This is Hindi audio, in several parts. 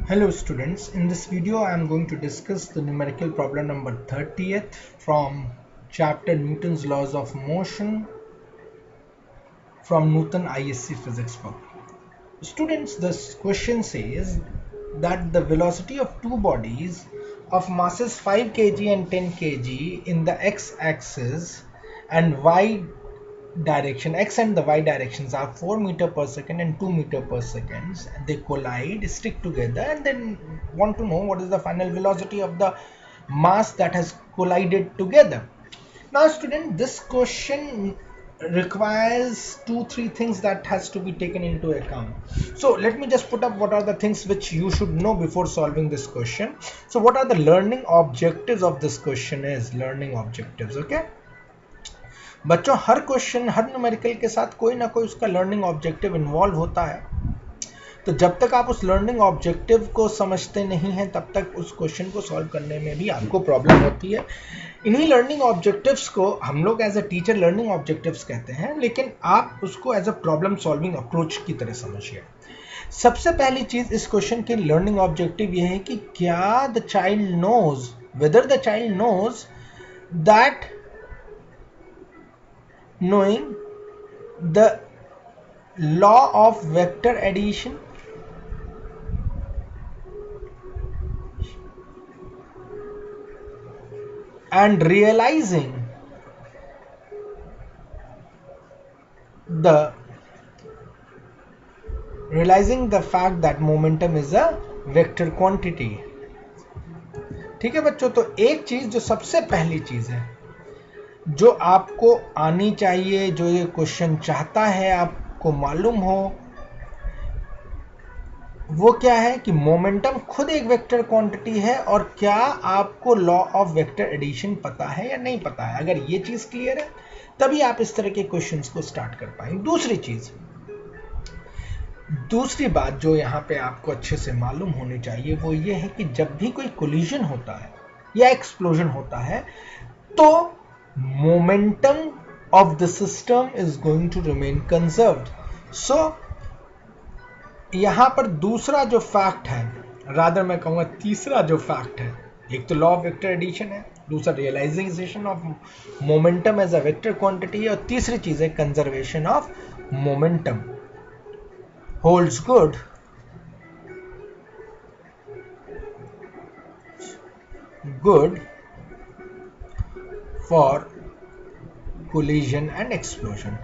Hello students, in this video I am going to discuss the numerical problem number 30th from chapter Newton's Laws of Motion from Newton ISC physics book. Students, this question says that the velocity of two bodies of masses 5 kg and 10 kg in the x-axis and y direction, x and the y directions are 4 meter per second and 2 meter per second. They collide, stick together, and then want to know what is the final velocity of the mass that has collided together. Now student, this question requires 2-3 things that has to be taken into account. So let me just put up what are the things which you should know before solving this question. So what are the learning objectives of this question is learning objectives. Okay बच्चों, हर क्वेश्चन हर न्यूमेरिकल के साथ कोई ना कोई उसका लर्निंग ऑब्जेक्टिव इन्वॉल्व होता है. तो जब तक आप उस लर्निंग ऑब्जेक्टिव को समझते नहीं हैं तब तक उस क्वेश्चन को सॉल्व करने में भी आपको प्रॉब्लम होती है. इन्हीं लर्निंग ऑब्जेक्टिव्स को हम लोग as a teacher learning objectives कहते हैं, लेकिन आप उसको as a problem solving approach की तरह समझिए. सबसे पहली चीज इस क्वेश्चन की लर्निंग ऑब्जेक्टिव ये है कि क्या the child knows, whether the child knows that knowing the law of vector addition and realizing the fact that momentum is a vector quantity. ठीक है बच्चों, तो एक चीज जो सबसे पहली चीज है जो आपको आनी चाहिए, जो ये क्वेश्चन चाहता है आपको मालूम हो, वो क्या है कि मोमेंटम खुद एक वेक्टर क्वांटिटी है और क्या आपको लॉ ऑफ वेक्टर एडिशन पता है या नहीं पता है. अगर ये चीज क्लियर है तभी आप इस तरह के क्वेश्चंस को स्टार्ट कर पाएंगे. दूसरी बात जो यहाँ पे आपको अच्छे से मालूम होनी चाहिए वो ये है कि जब भी कोई कोलिजन होता है या एक्सप्लोजन होता है तो momentum of the system is going to remain conserved. So यहां पर दूसरा जो फैक्ट है, रादर मैं कहूंगा तीसरा जो फैक्ट है, एक तो लॉ ऑफ वेक्टर एडिशन है, दूसरा realisation of momentum as a vector quantity है, और तीसरी चीज है conservation of momentum holds good for collision and explosion.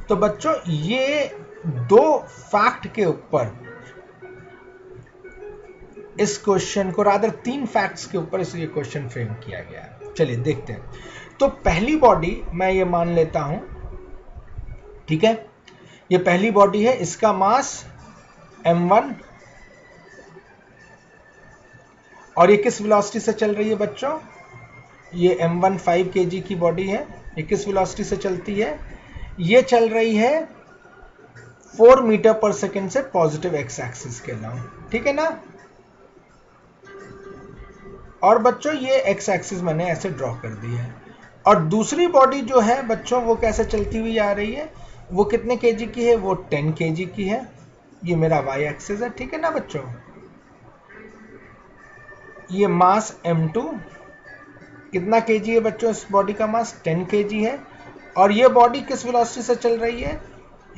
तो बच्चों, ये दो फैक्ट के ऊपर इस क्वेश्चन को, रादर तीन फैक्ट्स के ऊपर इस ये क्वेश्चन फ्रेम किया गया है. चलिए देखते हैं. तो पहली बॉडी मैं ये मान लेता हूं, ठीक है, ये पहली बॉडी है, इसका मास m1 और ये किस वेलोसिटी से चल रही है बच्चों, ये m1 5 kg की बॉडी है. ये किस वेलोसिटी से चलती है, ये चल रही है 4 मीटर पर सेकेंड से पॉजिटिव एक्स एक्सिस के अलाउंग. ठीक है ना. और बच्चों ये एक्स एक्सिस मैंने ऐसे ड्रॉ कर दी है. और दूसरी बॉडी जो है बच्चों वो कैसे चलती हुई आ रही है, वो कितने केजी की है, वो 10 केजी की है. ये मेरा वाई एक्सिस है. ठीक है ना बच्चों. ये मास m2 कितना केजी है बच्चों, इस बॉडी का मास 10 केजी है. और ये बॉडी किस वेलोसिटी से चल रही है,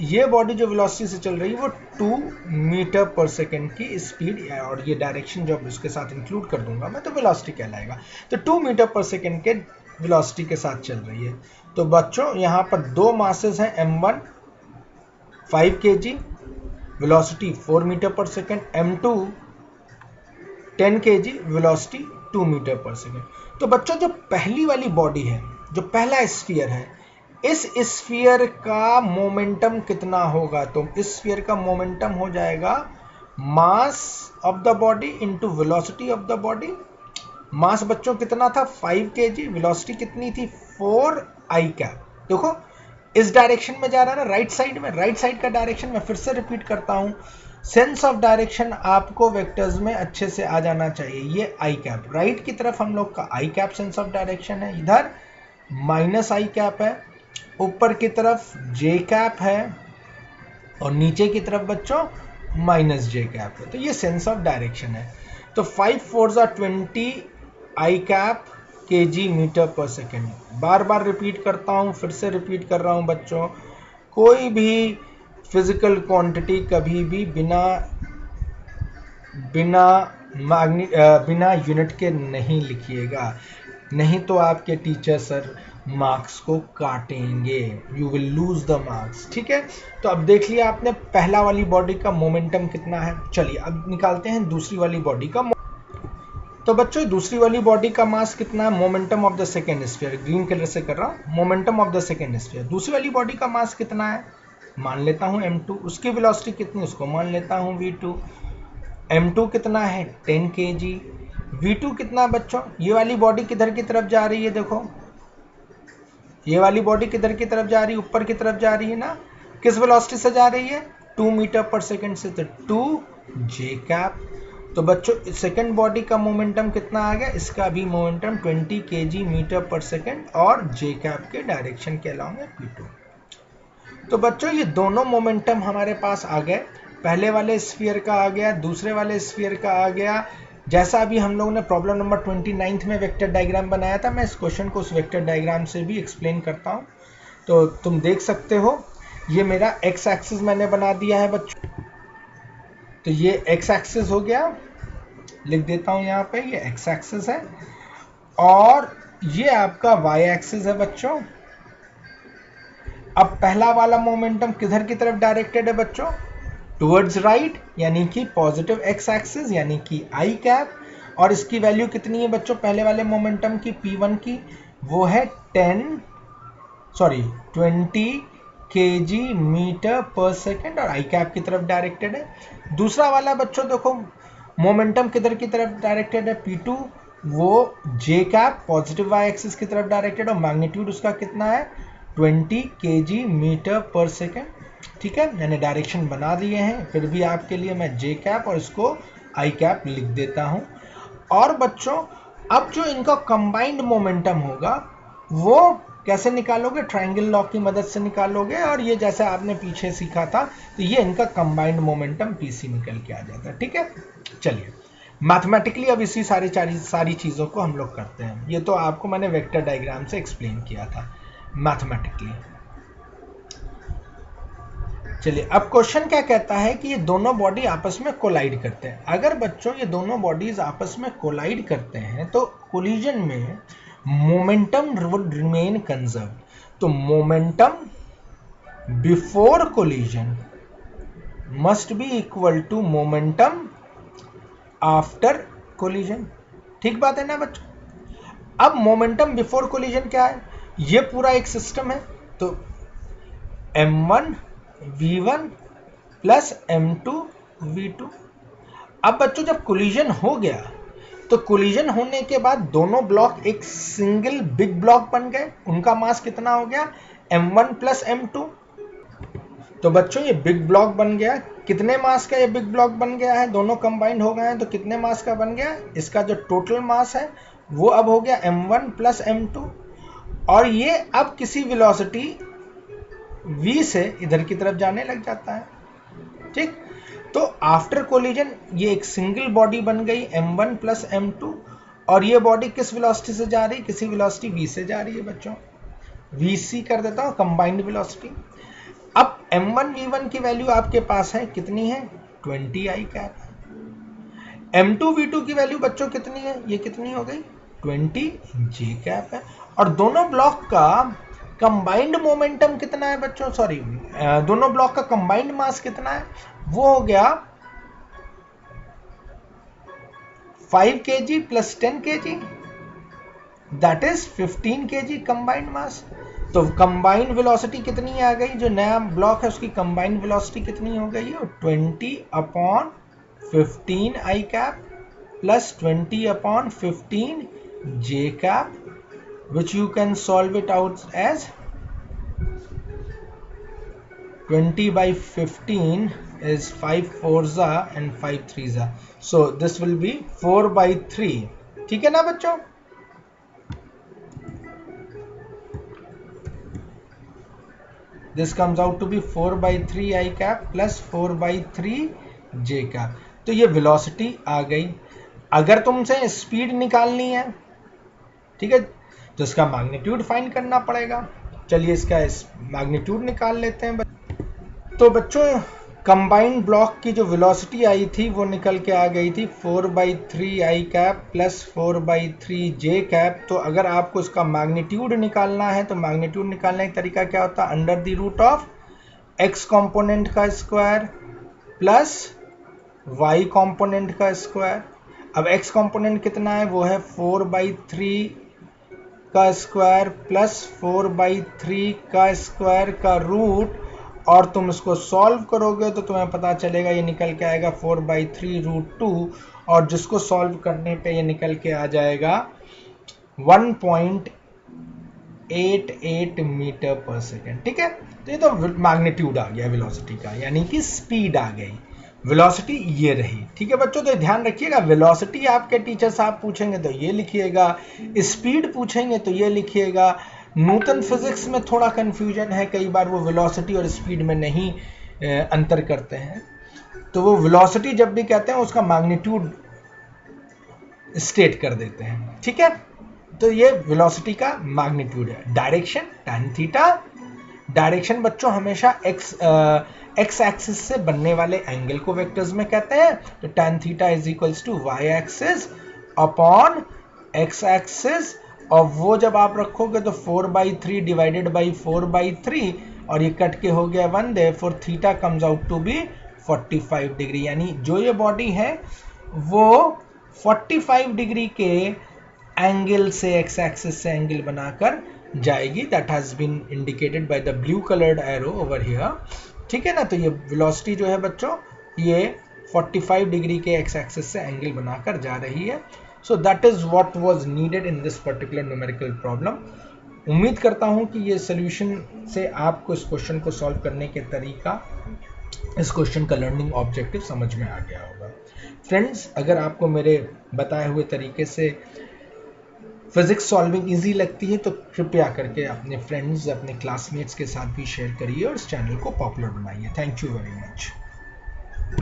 ये बॉडी जो वेलोसिटी से चल रही है वो 2 मीटर पर सेकेंड की स्पीड, और ये डायरेक्शन जब इसके साथ इंक्लूड कर दूंगा मैं तो वेलोसिटी कहलाएगा. तो 2 मीटर पर सेकेंड के वेलोसिटी के साथ चल रही है. तो बच्चों यहाँ पर दो मासेस हैं, m1 5 kg, velocity 4 metre per second, m2 10 kg, velocity 2 metre per second. तो बच्चों जो पहली वाली बॉडी है, जो पहला स्फीयर है, इस स्फीयर का मोमेंटम कितना होगा, तो इस स्फीयर का मोमेंटम हो जाएगा mass of the body into velocity of the body. Mass बच्चों कितना था 5 kg, वेलोसिटी कितनी थी 4 i कैप. देखो इस डायरेक्शन में जा रहा है ना, राइट साइड में, राइट साइड का डायरेक्शन मैं फिर से रिपीट करता हूं, सेंस ऑफ डायरेक्शन आपको वेक्टर्स में अच्छे से आ जाना चाहिए. ये आई कैप, राइट की तरफ हम लोग का आई कैप सेंस ऑफ डायरेक्शन है, इधर माइनस आई कैप है, ऊपर की तरफ जे कैप है, और नीचे की तरफ बच्चों माइनस जे कैप है। तो ये सेंस ऑफ डायरेक्शन है। तो 5 4 are 20 आई कैप के जी मीटर पर सेकेंड। बार बार रिपीट करता हूँ, फिर से रिपीट कर रहा हूँ बच्चों, कोई भी फिजिकल क्वांटिटी कभी भी बिना यूनिट के नहीं लिखिएगा, नहीं तो आपके टीचर सर मार्क्स को काटेंगे, you will lose the marks. ठीक है, तो अब देख लिया आपने पहला वाली बॉडी का मोमेंटम कितना है। चलिए अब निकालते हैं दूसरी वाली बॉडी का। तो बच्चों दूसरी वाली बॉडी का मास कितना है, momentum of the second sphere, green colour से कर रहा हूं, momentum of the second sphere. दूसरी वाली बॉडी का मास कितना है, मान लेता हूं m2, उसकी वेलोसिटी कितनी, उसको मान लेता हूं v2। m2 कितना है 10 kg, v2 कितना बच्चों, ये वाली बॉडी किधर की तरफ जा रही है, देखो ये वाली बॉडी किधर की तरफ जा रही है, ऊपर की तरफ जा रही है ना, किस वेलोसिटी से जा रही है, 2 मीटर पर सेकेंड से, तो 2 जे कैप। तो बच्चों सेकंड बॉडी का मोमेंटम कितना आ गया, इसका भी momentum 20 kg metre per second और जे कैप के डायरेक्शन के अलाउंग है p2। तो बच्चों ये दोनों मोमेंटम हमारे पास आ गए, पहले वाले स्फीयर का आ गया, दूसरे वाले स्फीयर का आ गया। जैसा अभी हम लोगों ने प्रॉब्लम नंबर 29 में वेक्टर डायग्राम बनाया था, मैं इस क्वेश्चन को उस वेक्टर डायग्राम से भी एक्सप्लेन करता हूँ। तो तुम देख सकते हो ये मेरा एक्स एक्सिस मैंने बना दिया है बच्चों, तो ये एक्स एक्सिस हो गया, लिख देता हूं यहाँ पे, ये एक्स एक्सिस है, और ये आपका वाई एक्सिस है बच्चों। अब पहला वाला मोमेंटम किधर की तरफ डायरेक्टेड है बच्चों, टुवर्ड्स राइट, यानी कि पॉजिटिव एक्स एक्सिस यानी कि आई कैप, और इसकी वैल्यू कितनी है बच्चों पहले वाले मोमेंटम की, p1 की, वो है 20 kg मीटर पर सेकेंड और आई कैप की तरफ डायरेक्टेड है। दूसरा वाला बच्चों देखो मोमेंटम किधर की तरफ डायरेक्टेड है, p2, वो जे कैप पॉजिटिव वाई एक्सिस की तरफ डायरेक्टेड, और मैग्नीट्यूड उसका कितना है 20 kg मीटर पर सेकेंड। ठीक है, मैंने डायरेक्शन बना दिए हैं, फिर भी आपके लिए मैं जे कैप और इसको आई कैप लिख देता हूं। और बच्चों अब जो इनका कंबाइंड मोमेंटम होगा वो कैसे निकालोगे, ट्रायंगल लॉ की मदद से निकालोगे, और ये जैसे आपने पीछे सीखा था, तो ये इनका कंबाइंड मोमेंटम पीसी निकल के आ जाता है। ठीक है, चलिए मैथमेटिकली अब इसी सारी चीजों को हम लोग करते हैं। ये तो आपको मैंने वेक्टर डायग्राम से एक्सप्लेन किया था मैथमेटिकली। चलिए अब क्वेश्चन क्या कहता है कि ये दोनों बॉडी आपस में कोलाइड करते हैं। अगर बच्चों ये दोनों बॉडीज आपस में कोलाइड करते हैं तो कोलिजन में मोमेंटम वुड रिमेन कंजर्व। तो momentum before collision must be equal to momentum after collision. ठीक बात है ना बच्चों। अब मोमेंटम बिफोर कोलिजन क्या है, ये पूरा एक सिस्टम है, तो m1 v1 plus m2 v2। अब बच्चों जब कोलिजन हो गया तो कोलिजन होने के बाद दोनों ब्लॉक एक सिंगल बिग ब्लॉक बन गए, उनका मास कितना हो गया m1 प्लस m2। तो बच्चों ये बिग ब्लॉक बन गया, कितने मास का ये बिग ब्लॉक बन गया है, दोनों कंबाइंड हो गए हैं तो कितने मास का बन गया, इसका जो टोटल मास है वो अब हो गया m1 प्लस m2, और ये अब किसी वेलोसिटी v से इधर की तरफ जाने लग जाता है। ठीक, तो आफ्टर कोलिजन ये एक सिंगल बॉडी बन गई m1 प्लस m2, और ये बॉडी किस वेलोसिटी से जा रही है, किसी वेलोसिटी v से जा रही है बच्चों, vc कर देता हूं कंबाइंड वेलोसिटी। अब m1 v1 की वैल्यू आपके पास है, कितनी है 20 आई कैप। m2 v2 की वैल्यू बच्चों कितनी है, ये कितनी हो गई 20 जे कैप है। और दोनों ब्लॉक का कंबाइंड मोमेंटम कितना है बच्चों, सॉरी दोनों ब्लॉक का कंबाइंड मास कितना है, वो हो गया 5 kg plus 10 kg, that is 15 kg combined mass. तो कंबाइंड वेलोसिटी कितनी आ गई, जो नया ब्लॉक है उसकी कंबाइंड वेलोसिटी कितनी हो गई है 20/15 i cap plus 20/15 j cap, which you can solve it out as 20/15 is 5 4s and 5 3s, so this will be 4/3। ठीक है ना बच्चों। this comes out to be 4/3 I cap plus 4/3 जे का। तो ये वेलोसिटी आ गई। अगर तुमसे स्पीड निकालनी है, ठीक है, तो इसका मैग्नीट्यूड फाइंड करना पड़ेगा। चलिए इसका मैग्नीट्यूड निकाल लेते हैं। तो बच्चों कंबाइंड ब्लॉक की जो वेलोसिटी आई थी वो निकल के आ गई थी 4/3 आई कैप प्लस 4/3 जे कैप। तो अगर आपको इसका मैग्नीट्यूड निकालना है तो मैग्नीट्यूड निकालने का तरीका क्या होता है, under the root of X component का स्क्वायर प्लस वाई कॉम्पोनेंट का स्क्वायर। अब एक्स कॉम्पोनेंट कितना है, वो है 4/3 का स्क्वायर प्लस 4/3 का स्क्वायर का रूट, और तुम इसको सॉल्व करोगे तो तुम्हें पता चलेगा ये निकल के आएगा 4/3√2, और जिसको सॉल्व करने पे ये निकल के आ जाएगा 1.88 मीटर पर सेकेंड। ठीक है, तो ये तो मैग्नीट्यूड आ गया वेलोसिटी का, यानी कि स्पीड आ गई। वेलोसिटी ये रही। ठीक है बच्चों, तो ध्यान रखिएगा, वेलोसिटी आपके टीचर साहब पूछेंगे तो ये लिखिएगा, स्पीड पूछेंगे तो ये लिखिएगा। न्यूटन फिजिक्स में थोड़ा कंफ्यूजन है, कई बार वो वेलोसिटी और स्पीड में नहीं अंतर करते हैं, तो वो वेलोसिटी जब भी कहते हैं उसका मैग्नीट्यूड स्टेट कर देते हैं। ठीक है, तो ये वेलोसिटी का मैग्नीट्यूड है। डायरेक्शन tan थीटा, डायरेक्शन बच्चों हमेशा एक्स एक्सिस से बनने वाले एंगल को वेक्टर्स में कहते हैं। तो tan theta is equals to Y axis upon X axis, और वो जब आप रखोगे तो 4/3 डिवाइडेड बाई 4/3, और ये कट के हो गया 1, therefore theta comes out to be 45 degree. यानी जो ये बॉडी है वो 45 डिग्री के एंगल से, एक्स एक्सिस से एंगल बनाकर जाएगी। That has been indicated by the blue coloured arrow over here. ठीक है ना, तो ये वेलोसिटी जो है बच्चों ये 45 डिग्री के एक्स एक्सिस से एंगल बनाकर जा रही है। So that is what was needed in this particular numerical problem. उम्मीद करता हूं कि ये सोल्यूशन से आपको इस क्वेश्चन को सॉल्व करने के तरीका, इस क्वेश्चन का लर्निंग ऑब्जेक्टिव समझ में आ गया होगा। फ्रेंड्स, अगर आपको मेरे बताए हुए तरीके से फिजिक्स सॉल्विंग इजी लगती है तो कृपया करके अपने फ्रेंड्स, अपने क्लासमेट्स के साथ भी शेयर करिए और इस चैनल को पॉपुलर बनाइए। Thank you very much.